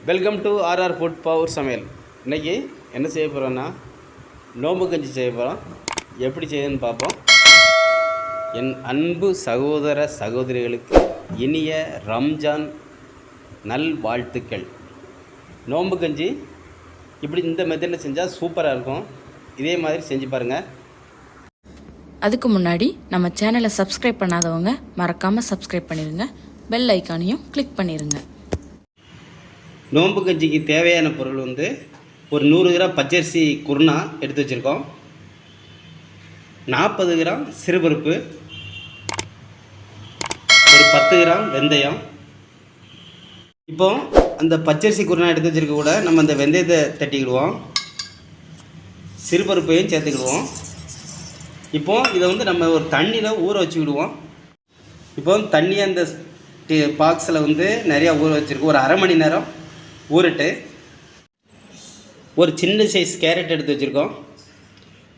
Welcome to R R food power சமையல். இன்றைக்கி என்ன செய்ய போகிறோன்னா நோம்பு கஞ்சி செய்ய போகிறோம். எப்படி செய்யுதுன்னு பார்ப்போம். என் அன்பு சகோதர சகோதரிகளுக்கு இனிய ரம்ஜான் நல் வாழ்த்துக்கள். நோம்பு கஞ்சி இப்படி இந்த மெத்தடில் செஞ்சால் சூப்பராக இருக்கும். இதே மாதிரி செஞ்சு பாருங்கள். அதுக்கு முன்னாடி நம்ம சேனலை சப்ஸ்கிரைப் பண்ணாதவங்க மறக்காமல் சப்ஸ்கிரைப் பண்ணிடுங்க. பெல் ஐக்கானையும் கிளிக் பண்ணிடுங்க. நோம்பு கஞ்சிக்கு தேவையான பொருள் ஒரு 100 கிராம் பச்சரிசி குருணா எடுத்து வச்சுருக்கோம். 40 கிராம் சிறுபருப்பு, ஒரு 10 கிராம் வெந்தயம். இப்போ அந்த பச்சரிசி குருணா எடுத்து வச்சுருக்க கூட நம்ம அந்த வெந்தயத்தை தட்டிக்கிடுவோம், சிறுபருப்பையும் சேர்த்துக்கிடுவோம். இப்போது இதை நம்ம ஒரு தண்ணியில் ஊற வச்சுக்கிடுவோம். இப்போ தண்ணியை அந்த பாக்ஸில் நிறையா ஊற வச்சுருக்கோம். ஒரு அரை மணி நேரம் ஊறிட்டு ஒரு சின்ன சைஸ் கேரட் எடுத்து வச்சுருக்கோம்,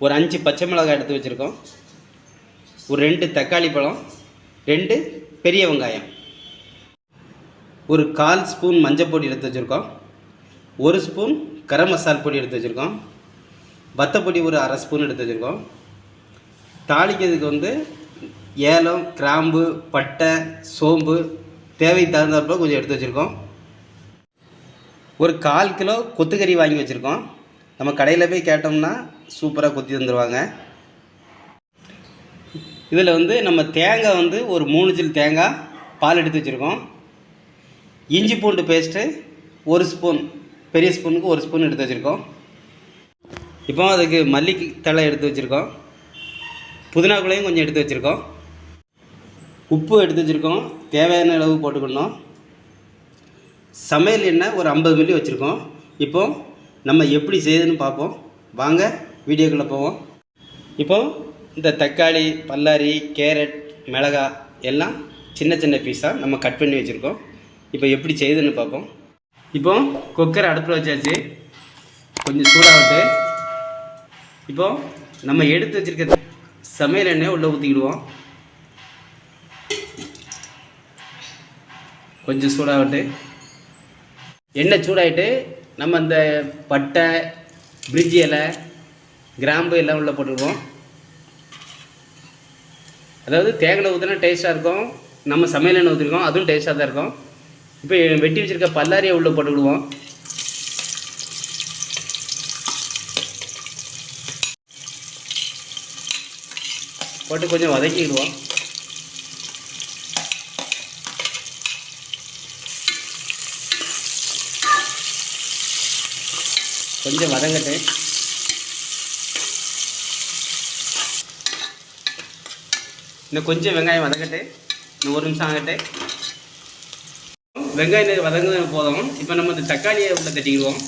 ஒரு 5 பச்சை மிளகாய் எடுத்து வச்சுருக்கோம், ஒரு 2 தக்காளி பழம், 2 பெரிய வெங்காயம், ஒரு 1/4 ஸ்பூன் மஞ்சள் பொடி எடுத்து வச்சுருக்கோம், 1 ஸ்பூன் கரம் மசால் பொடி எடுத்து வச்சுருக்கோம், வத்தப்பொடி ஒரு அரை ஸ்பூன் எடுத்து வச்சுருக்கோம். தாளிக்கிறதுக்கு ஏலம், கிராம்பு, பட்டை, சோம்பு தேவை தகுந்தாற்போல் கொஞ்சம் எடுத்து வச்சுருக்கோம். ஒரு 1/4 கிலோ கொத்துக்கறி வாங்கி வச்சுருக்கோம். நம்ம கடையில் போய் கேட்டோம்னா சூப்பராக கொத்தி தந்துடுவாங்க. இதில் நம்ம தேங்காய் ஒரு 3 ஜில் தேங்காய் பால் எடுத்து வச்சுருக்கோம். இஞ்சி பூண்டு பேஸ்ட்டு 1 ஸ்பூன், பெரிய ஸ்பூனுக்கு 1 ஸ்பூன் எடுத்து வச்சுருக்கோம். இப்போ அதுக்கு மல்லித்தழை எடுத்து வச்சுருக்கோம், புதினா குலையும் கொஞ்சம் எடுத்து வச்சுருக்கோம், உப்பு எடுத்து வச்சுருக்கோம், தேவையான அளவு போட்டுக்கணும். சமையல் எண்ணெய் ஒரு 50 மில்லி வச்சுருக்கோம். இப்போது நம்ம எப்படி செய்யுதுன்னு பார்ப்போம். வாங்க வீடியோக்குள்ளே போவோம். இப்போது இந்த தக்காளி, பல்லாரி, கேரட், மிளகாய் எல்லாம் சின்ன சின்ன பீஸாக நம்ம கட் பண்ணி வச்சுருக்கோம். இப்போ எப்படி செய்யுதுன்னு பார்ப்போம். இப்போது குக்கரை அடுப்பில் வச்சாச்சு, கொஞ்சம் சூடாகிட்டு இப்போது நம்ம எடுத்து வச்சுருக்க சமையல் எண்ணெய் உள்ளே ஊற்றிக்கிடுவோம். கொஞ்சம் சூடாகட்டு, எண்ணெய் சூடாகிட்டு நம்ம அந்த பட்டை, பிரிஞ்சி இலை, கிராம்பு எல்லாம் உள்ளே போட்டுக்குவோம். அதாவது தேங்காய் ஊற்றினா டேஸ்ட்டாக இருக்கும், நம்ம சமையல் எண்ணெய் ஊற்றிருக்கோம், அதுவும் டேஸ்ட்டாக தான் இருக்கும். இப்போ வெட்டி வச்சுருக்க பல்லாரியை உள்ளே போட்டுக்கிடுவோம். போட்டு கொஞ்சம் வதக்கிடுவோம். கொஞ்சம் வதங்கட்டு, இன்னும் கொஞ்சம் வெங்காயம் வதங்கட்டு, இன்னும் 1 நிமிஷம் ஆகட்டு. வெங்காயம் வதங்க போதும். இப்போ நம்ம இந்த தக்காளியை உள்ள தட்டிக்கிடுவோம்.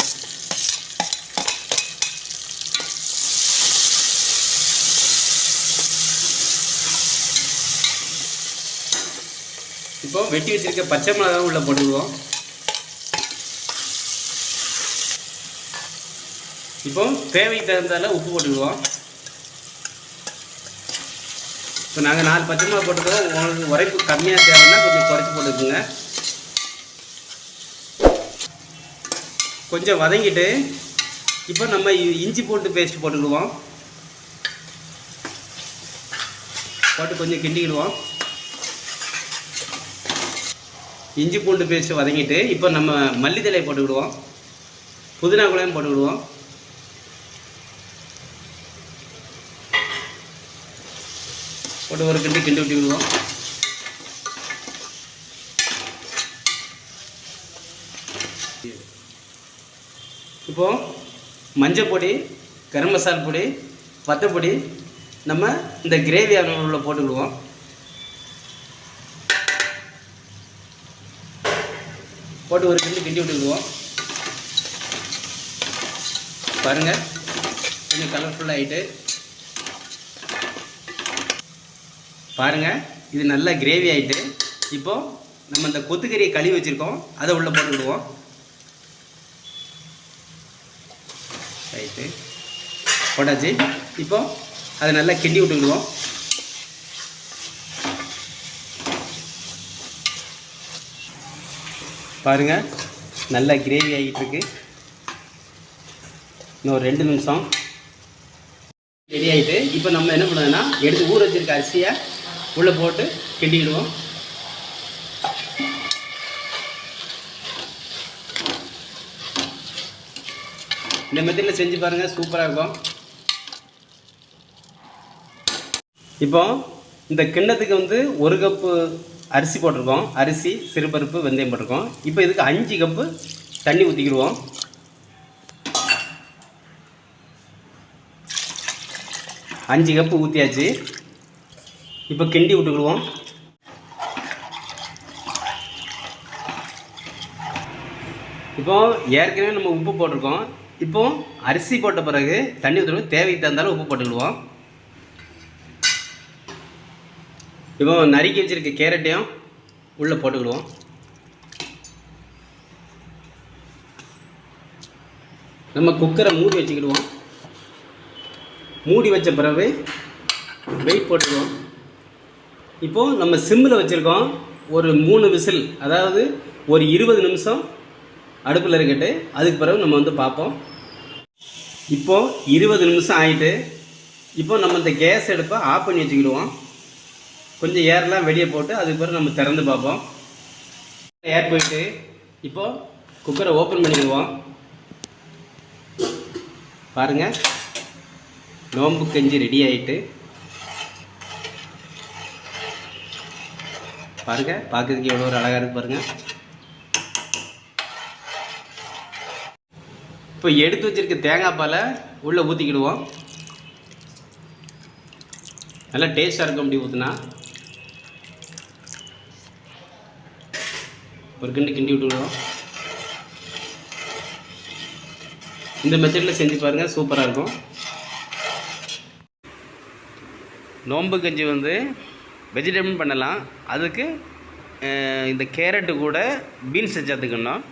இப்போ வெட்டி வச்சிருக்க பச்சை மிளகாய் உள்ள போட்டுக்குவோம். இப்போ தேவைக்கு தகுந்தால உப்பு போட்டுக்குவோம். இப்போ நாங்கள் 4 பச்சை மிளகாய் போட்டுக்குவோம். உங்களுக்கு உரைப்பு கம்மியாக தேவைன்னா கொஞ்சம் குறைச்சி போட்டுக்குங்க. கொஞ்சம் வதங்கிட்டு இப்போ நம்ம இஞ்சி பூண்டு பேஸ்ட் போட்டுக்குவோம். போட்டு கொஞ்சம் கிண்டிக்கிடுவோம். இஞ்சி பூண்டு பேஸ்ட்டு வதங்கிட்டு இப்போ நம்ம மல்லித்தழை போட்டுக்கிடுவோம், புதினா குலையும் போட்டுக்கிடுவோம். போட்டு ஒரு கிண்டி விட்டு விடுவோம். இப்போது மஞ்சள் பொடி, கரம் மசால் பொடி, வத்தப்பொடி நம்ம இந்த கிரேவி உள்ள போட்டுக்கிடுவோம். போட்டு ஒரு கிண்டி விட்டுக்கிடுவோம். பாருங்கள், கொஞ்சம் கலர்ஃபுல்லாக ஆகிட்டு பாருங்கள், இது நல்லா கிரேவி ஆகிட்டு. இப்போது நம்ம இந்த கொத்துக்கறியை கழுவி வச்சுருக்கோம், அதை உள்ளே போட்டுக்கிடுவோம். ரைட்டு, போட்டாச்சு. இப்போது அதை நல்லா கிண்டி விட்டுக்கிடுவோம். பாருங்கள், நல்லா கிரேவி ஆகிட்டு இருக்கு. இன்னும் ஒரு 2 நிமிஷம் ரெடி ஆகிட்டு இப்போ நம்ம என்ன பண்ணுவோம்னா எடுத்து ஊற வச்சிருக்க அரிசியை உள்ளே போட்டு கிண்டிக்கிடுவோம். இந்த மெத்தடில் செஞ்சு பாருங்கள், சூப்பராக இருக்கும். இப்போ இந்த கிண்ணத்துக்கு வந்து 1 கப்பு அரிசி போட்டிருக்கோம். அரிசி, சிறுபருப்பு, வெந்தயம் போட்டிருக்கோம். இப்போ இதுக்கு 5 கப்பு தண்ணி ஊற்றிக்கிடுவோம். அஞ்சு கப்பு ஊற்றியாச்சு. இப்போ கிண்டி விட்டுக்கிடுவோம். இப்போ ஏற்கனவே நம்ம உப்பு போட்டிருக்கோம். இப்போ அரிசி போட்ட பிறகு தண்ணி ஊற்றணும், தேவைக்கு தந்தாலும் உப்பு போட்டுக்கிடுவோம். இப்போ நறுக்கி வச்சிருக்க கேரட்டையும் உள்ளே போட்டுக்கிடுவோம். நம்ம குக்கரை மூடி வச்சுக்கிடுவோம். மூடி வச்ச பிறகு வெயிட் போட்டுக்குவோம். இப்போது நம்ம சிம்மில் வச்சுருக்கோம். ஒரு 3 விசில், அதாவது ஒரு 20 நிமிஷம் அடுப்பில் இருக்கட்டு. அதுக்கு பிறகு நம்ம வந்து பார்ப்போம். இப்போது 20 நிமிஷம் ஆகிட்டு இப்போ நம்ம இந்த கேஸ் அடுப்பை ஆஃப் பண்ணி வச்சுக்கிடுவோம். கொஞ்சம் ஏர்லாம் வெளியே போட்டு அதுக்கு பிறகு நம்ம திறந்து பார்ப்போம். ஏர் போயிட்டு இப்போது குக்கரை ஓப்பன் பண்ணிடுவோம். பாருங்கள், நோம்பு கஞ்சி ரெடி ஆகிட்டு. பாருங்கள், பார்க்குறதுக்கு எவ்வளோ ஒரு அழகாக இருக்குது பாருங்கள். இப்போ எடுத்து வச்சிருக்க தேங்காய் பாலை உள்ளே ஊற்றிக்கிடுவோம். நல்லா டேஸ்ட்டாக இருக்கும். அப்படி ஊற்றுனா ஒரு கிண்டி விட்டுவிடுவோம். இந்த மெத்தடில் செஞ்சு பாருங்கள், சூப்பராக இருக்கும். நோம்பு கஞ்சி வந்து வெஜிடபிள் பண்ணலாம். அதுக்கு இந்த கேரட்டு கூட பீன்ஸை சேர்த்துக்கணும்.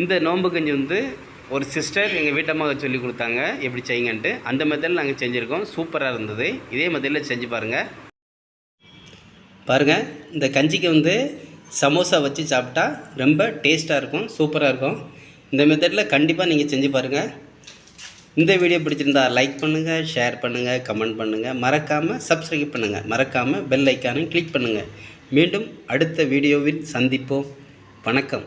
இந்த நோம்பு கஞ்சி வந்து ஒரு சிஸ்டர் எங்கள் வீட்டம்மாவை சொல்லி கொடுத்தாங்க எப்படி செய்யுங்கன்ட்டு. அந்த மெத்தடில் நாங்கள் செஞ்சுருக்கோம். சூப்பராக இருந்தது. இதே மெத்தடில் செஞ்சு பாருங்கள். பாருங்கள், இந்த கஞ்சிக்கு வந்து சமோசா வச்சு சாப்பிட்டா ரொம்ப டேஸ்ட்டாக இருக்கும், சூப்பராக இருக்கும். இந்த மெத்தடில் கண்டிப்பாக நீங்கள் செஞ்சு பாருங்கள். இந்த வீடியோ பிடிச்சிருந்தா லைக் பண்ணுங்கள், ஷேர் பண்ணுங்கள், கமெண்ட் பண்ணுங்கள். மறக்காமல் சப்ஸ்கிரைப் பண்ணுங்கள். மறக்காமல் பெல் ஐக்கானையும் கிளிக் பண்ணுங்கள். மீண்டும் அடுத்த வீடியோவில் சந்திப்போம். வணக்கம்.